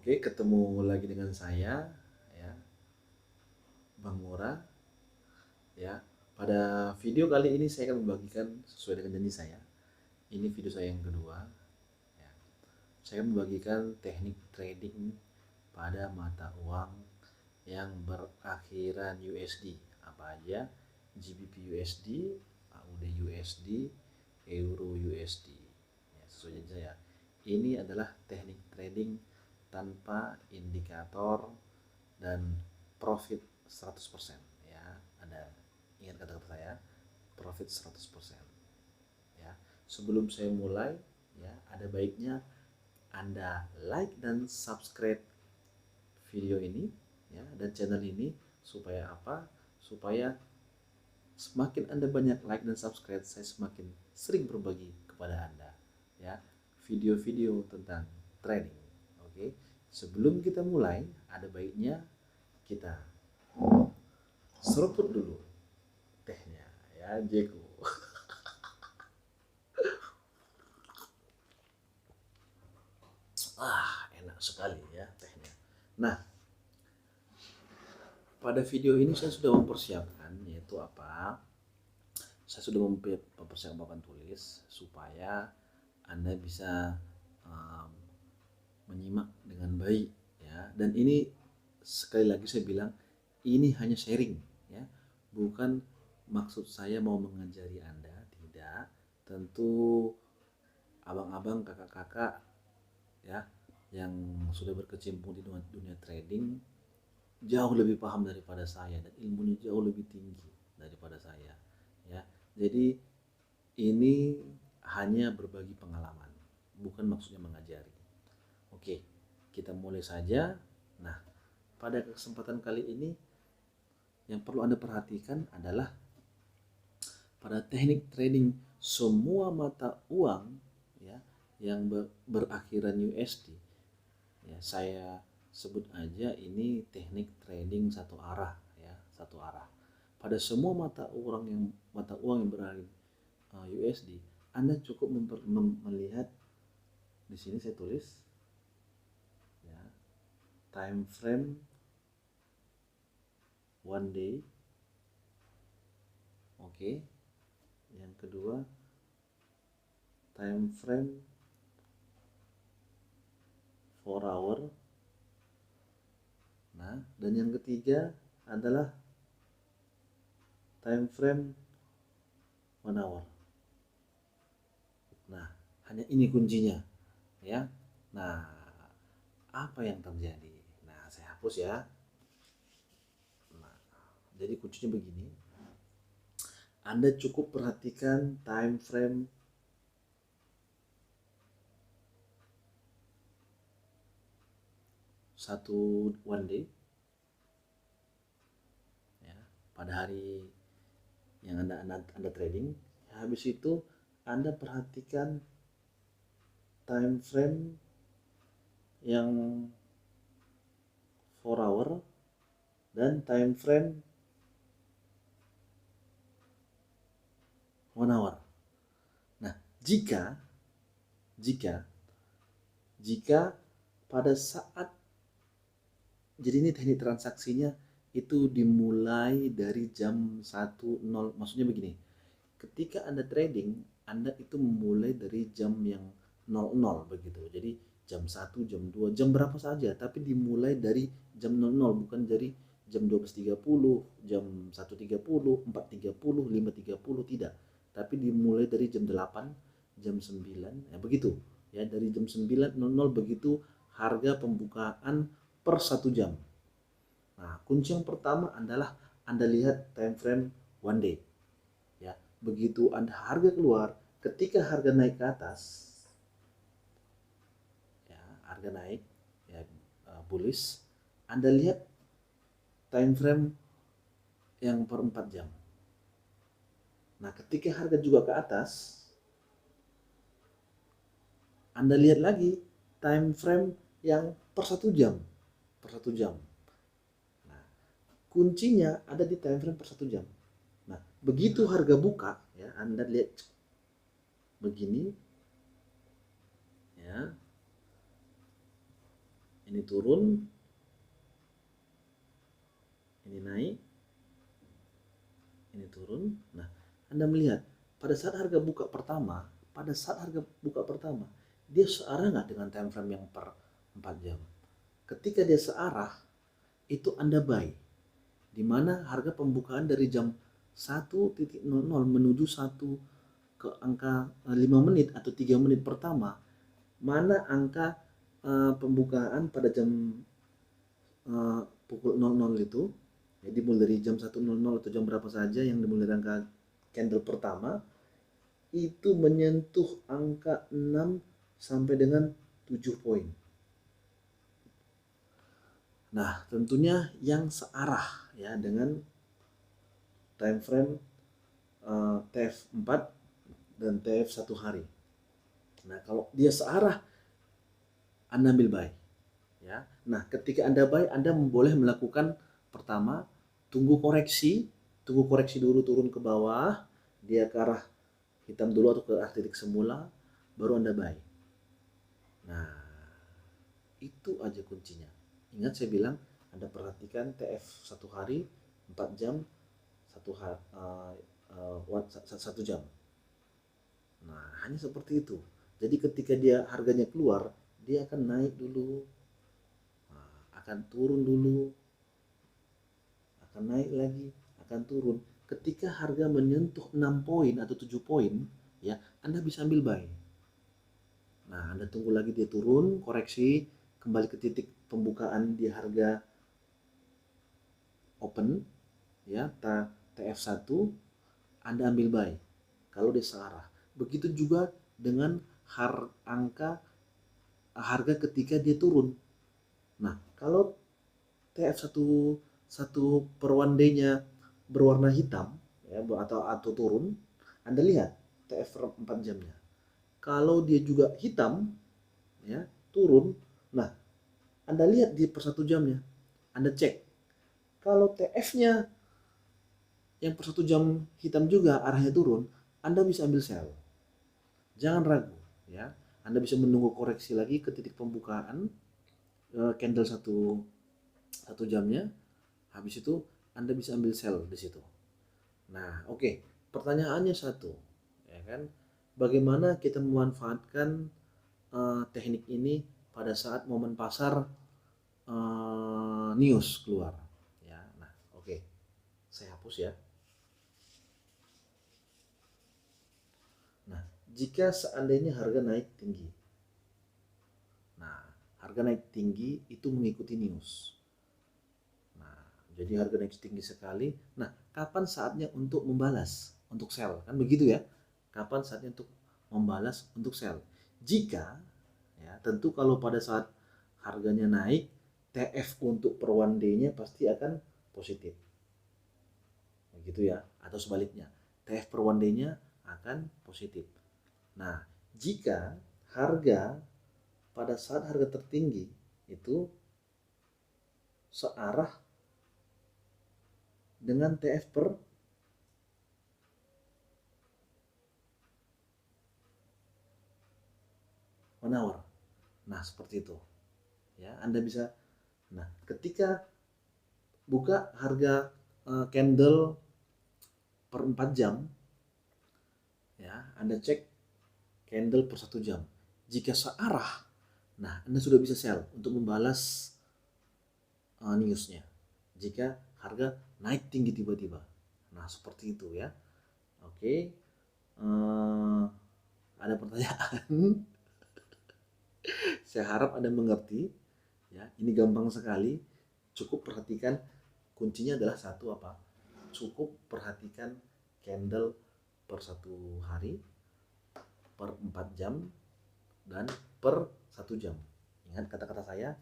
Oke, ketemu lagi dengan saya, ya, Bang Mora. Ya, pada video kali ini saya akan membagikan sesuai dengan janji saya. Ini video saya yang kedua. Ya. Saya membagikan teknik trading pada mata uang yang berakhiran USD. Apa aja? GBP USD, AUD USD, Euro USD. Ya, sesuai janji saya. Ini adalah teknik trading tanpa indikator dan profit 100%, ya. Ada, ingat kata-kata saya, profit 100%, ya. Sebelum saya mulai, ya, ada baiknya Anda like dan subscribe video ini, ya, dan channel ini. Supaya apa? Supaya semakin Anda banyak like dan subscribe, saya semakin sering berbagi kepada Anda, ya, video-video tentang trading. Oke, sebelum kita mulai, ada baiknya kita seruput dulu tehnya, ya, Jeko. Enak sekali ya tehnya. Nah, pada video ini saya sudah mempersiapkan, yaitu apa? Saya sudah mempersiapkan papan tulis supaya Anda bisa um, menyimak dengan baik, ya. Dan ini sekali lagi saya bilang, ini hanya sharing, ya. Bukan maksud saya mau mengajari Anda, tidak. Tentu abang-abang, kakak-kakak, ya, yang sudah berkecimpung di dunia trading jauh lebih paham daripada saya dan ilmunya jauh lebih tinggi daripada saya, ya. Jadi ini hanya berbagi pengalaman, bukan maksudnya mengajari. Oke, kita mulai saja. Nah, pada kesempatan kali ini yang perlu Anda perhatikan adalah pada teknik trading semua mata uang, ya, yang berakhiran USD, ya, saya sebut aja ini teknik trading satu arah, ya, satu arah. Pada semua mata uang yang berakhiran USD, Anda cukup melihat di sini saya tulis, ya, time frame one day. Oke. Yang kedua, time frame 4 hour. Nah, dan yang ketiga adalah time frame 1 hour. Nah, hanya ini kuncinya, ya. Nah, apa yang terjadi? Nah, saya hapus ya. Nah, jadi kuncinya begini. Anda cukup perhatikan time frame satu one day, ya, pada hari yang anda trading. Habis itu Anda perhatikan time frame yang 4 hour dan time frame 1 hour. Nah, jika pada saat, jadi ini teknik transaksinya itu dimulai dari jam 10, maksudnya begini. Ketika Anda trading, Anda itu memulai dari jam yang 00 begitu. Jadi jam 1, jam 2, jam berapa saja, tapi dimulai dari jam 00, bukan dari jam 12.30, jam 1.30, 4.30, 5.30, tidak. Tapi dimulai dari jam 8, jam 9, ya begitu. Ya, dari jam 9.00 begitu harga pembukaan per 1 jam. Nah, kunci yang pertama adalah Anda lihat time frame one day. Ya, begitu Anda harga keluar, ketika harga naik ke atas, ya, harga naik, ya, bullish, Anda lihat time frame yang per 4 jam. Nah, ketika harga juga ke atas, Anda lihat lagi time frame yang per 1 jam, per 1 jam. Nah, kuncinya ada di time frame per 1 jam. Nah, begitu harga buka, ya, Anda lihat begini, ya, ini turun, ini naik, ini turun. Nah, Anda melihat pada saat harga buka pertama, dia searah nggak dengan time frame yang per 4 jam? Ketika dia searah, itu Anda buy. Di mana harga pembukaan dari jam 1.00 menuju 1 ke angka 5 menit atau 3 menit pertama, mana angka pembukaan pada jam pukul 00 itu, jadi mulai dari jam 1.00 atau jam berapa saja yang dimulai dari angka candle pertama, itu menyentuh angka 6 sampai dengan 7 poin. Nah, tentunya yang searah ya dengan time frame TF4 dan TF1 hari. Nah, kalau dia searah, Anda ambil buy. Ya. Nah, ketika Anda buy, Anda boleh melakukan pertama, tunggu koreksi dulu turun ke bawah, dia ke arah hitam dulu atau ke arah titik semula, baru Anda buy. Nah, itu aja kuncinya. Ingat saya bilang, Anda perhatikan TF 1 hari, 4 jam, 1 jam. Nah, hanya seperti itu. Jadi ketika dia harganya keluar, dia akan naik dulu, akan turun dulu, akan naik lagi, akan turun. Ketika harga menyentuh 6 poin atau 7 poin, ya, Anda bisa ambil buy. Nah, Anda tunggu lagi dia turun, koreksi, kembali ke titik pembukaan di harga open, ya, TF1, Anda ambil buy. Kalau dia searah. Begitu juga dengan harga ketika dia turun. Nah, kalau TF1 per one day-nya berwarna hitam ya, atau turun, Anda lihat TF 4 jamnya. Kalau dia juga hitam ya, turun, nah Anda lihat di per 1 jamnya. Anda cek. Kalau TF-nya yang per 1 jam hitam juga arahnya turun, Anda bisa ambil sell. Jangan ragu ya. Anda bisa menunggu koreksi lagi ke titik pembukaan candle satu jamnya. Habis itu Anda bisa ambil sell di situ. Nah, oke. Pertanyaannya satu, ya kan? Bagaimana kita memanfaatkan teknik ini pada saat momen pasar news keluar? Ya, nah, oke. Saya hapus ya. Nah, jika seandainya harga naik tinggi, nah, harga naik tinggi itu mengikuti news. Nah, jadi harga naik tinggi sekali. Nah, kapan saatnya untuk membalas, untuk sell? Kan begitu ya. Kapan saatnya untuk membalas, untuk sell? Jika, ya tentu kalau pada saat harganya naik, TF untuk per one day-nya pasti akan positif. Begitu ya. Atau sebaliknya, TF per one day-nya akan positif. Nah, jika harga pada saat harga tertinggi itu searah dengan TF per one hour. Nah, seperti itu. Ya, Anda bisa. Nah, ketika buka harga candle per 4 jam, ya, Anda cek candle per 1 jam. Jika searah, nah Anda sudah bisa sell untuk membalas newsnya. Jika harga naik tinggi tiba-tiba. Nah, seperti itu ya. Oke. Ada pertanyaan? Saya harap Anda mengerti. Ya, ini gampang sekali. Cukup perhatikan, kuncinya adalah satu apa? Cukup perhatikan candle per 1 hari, per 4 jam, dan per 1 jam. Ingat kata-kata saya,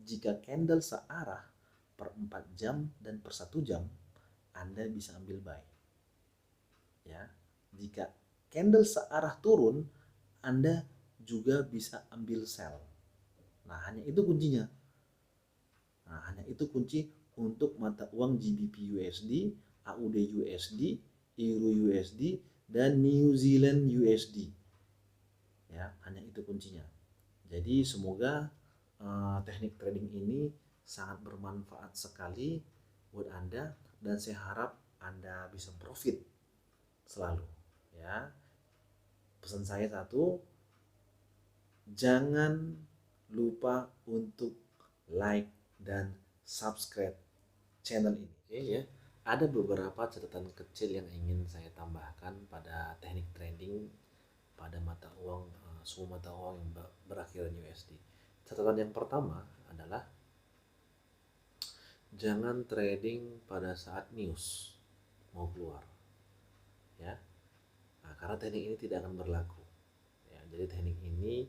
jika candle searah per 4 jam dan per 1 jam, Anda bisa ambil buy. Ya, jika candle searah turun, Anda juga bisa ambil sell. Nah, hanya itu kuncinya. Nah, hanya itu kunci untuk mata uang GBP USD, AUD USD, Euro USD, dan New Zealand USD. Ya, hanya itu kuncinya. Jadi semoga teknik trading ini sangat bermanfaat sekali buat Anda, dan saya harap Anda bisa profit selalu ya. Pesan saya satu, jangan lupa untuk like dan subscribe channel ini. Oke ya. Ada beberapa catatan kecil yang ingin saya tambahkan pada teknik trading pada mata uang, semua mata uang yang berakhiran USD. Catatan yang pertama adalah jangan trading pada saat news mau keluar ya. Nah, karena teknik ini tidak akan berlaku ya. Jadi teknik ini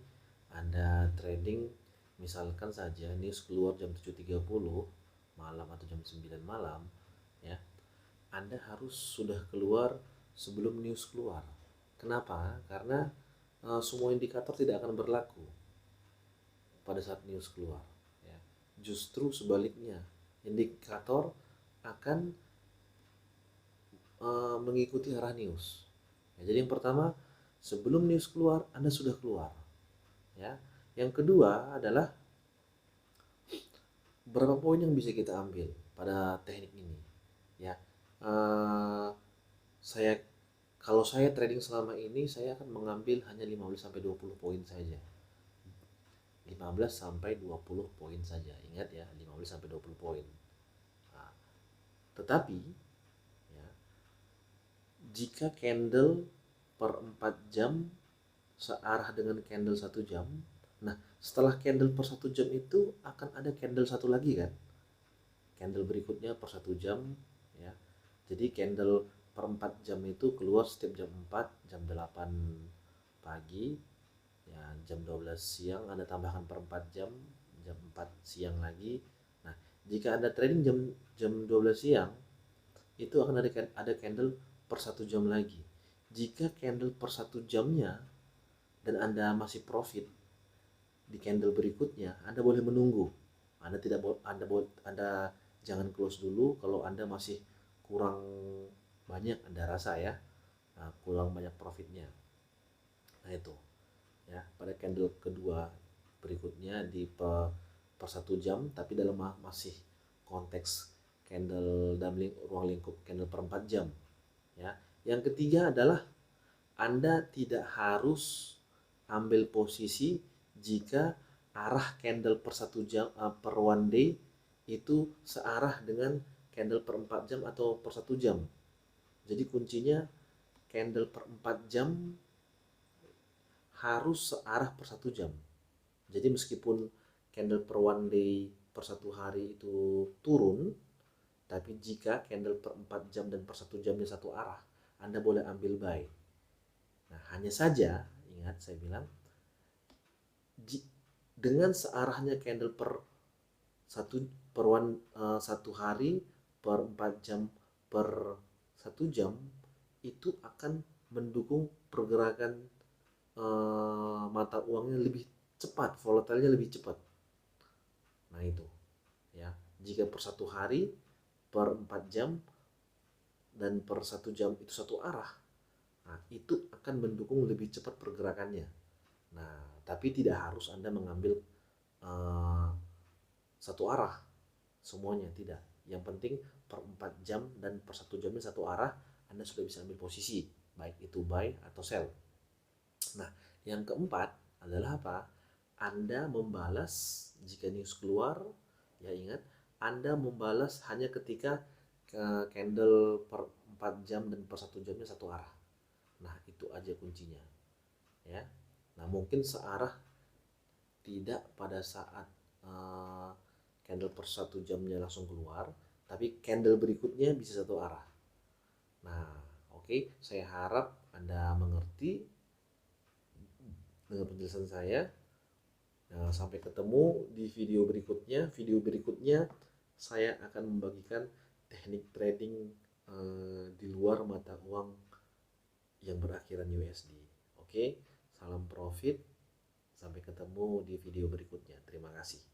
Anda trading misalkan saja news keluar jam 7.30 malam atau jam 9 malam ya, Anda harus sudah keluar sebelum news keluar. Kenapa? Karena semua indikator tidak akan berlaku pada saat news keluar ya. Justru sebaliknya, indikator akan mengikuti arah news ya. Jadi yang pertama, sebelum news keluar Anda sudah keluar ya. Yang kedua adalah berapa poin yang bisa kita ambil pada teknik ini ya. Kalau saya trading selama ini, saya akan mengambil hanya 15 sampai 20 poin saja. 15 sampai 20 poin saja. Ingat ya, 15 sampai 20 poin. Nah, tetapi ya, jika candle per 4 jam searah dengan candle 1 jam, nah setelah candle per 1 jam itu akan ada candle satu lagi kan, candle berikutnya per 1 jam ya. Jadi candle per 4 jam itu keluar setiap jam 4, jam 8 pagi ya, jam 12 siang Anda tambahkan per 4 jam, jam 4 siang lagi. Nah, jika Anda trading jam 12 siang, itu akan ada candle per 1 jam lagi. Jika candle per 1 jamnya dan Anda masih profit di candle berikutnya, Anda boleh menunggu. Anda jangan close dulu kalau Anda masih kurang banyak Anda rasa ya. Nah, kurang banyak profitnya. Nah, itu ya, pada candle kedua berikutnya di per 1 jam, tapi dalam masih konteks candle dalam ruang lingkup candle per 4 jam ya. Yang ketiga adalah Anda tidak harus ambil posisi jika arah candle per 1 jam per one day itu searah dengan candle per 4 jam atau per 1 jam. Jadi kuncinya candle per 4 jam harus searah per 1 jam. Jadi meskipun candle per one day per 1 hari itu turun, tapi jika candle per 4 jam dan per 1 jamnya satu arah, Anda boleh ambil buy. Nah, hanya saja ingat saya bilang, dengan searahnya candle per satu hari per 4 jam per 1 jam, itu akan mendukung pergerakan mata uangnya lebih cepat, volatilnya lebih cepat. Nah itu ya, jika per 1 hari per 4 jam dan per 1 jam itu satu arah, nah itu akan mendukung lebih cepat pergerakannya. Nah, tapi tidak harus Anda mengambil satu arah semuanya, tidak. Yang penting per 4 jam dan per 1 jamnya satu arah, Anda sudah bisa ambil posisi, baik itu buy atau sell. Nah, yang keempat adalah apa? Anda membalas jika news keluar, ya ingat, Anda membalas hanya ketika candle per 4 jam dan per 1 jamnya satu arah. Nah, itu aja kuncinya. Ya. Nah, mungkin searah tidak pada saat candle per 1 jamnya langsung keluar, tapi candle berikutnya bisa satu arah. Nah, oke, saya harap Anda mengerti dengan penjelasan saya. Nah, sampai ketemu di video berikutnya. Video berikutnya saya akan membagikan teknik trading di luar mata uang yang berakhiran USD. Oke, salam profit. Sampai ketemu di video berikutnya. Terima kasih.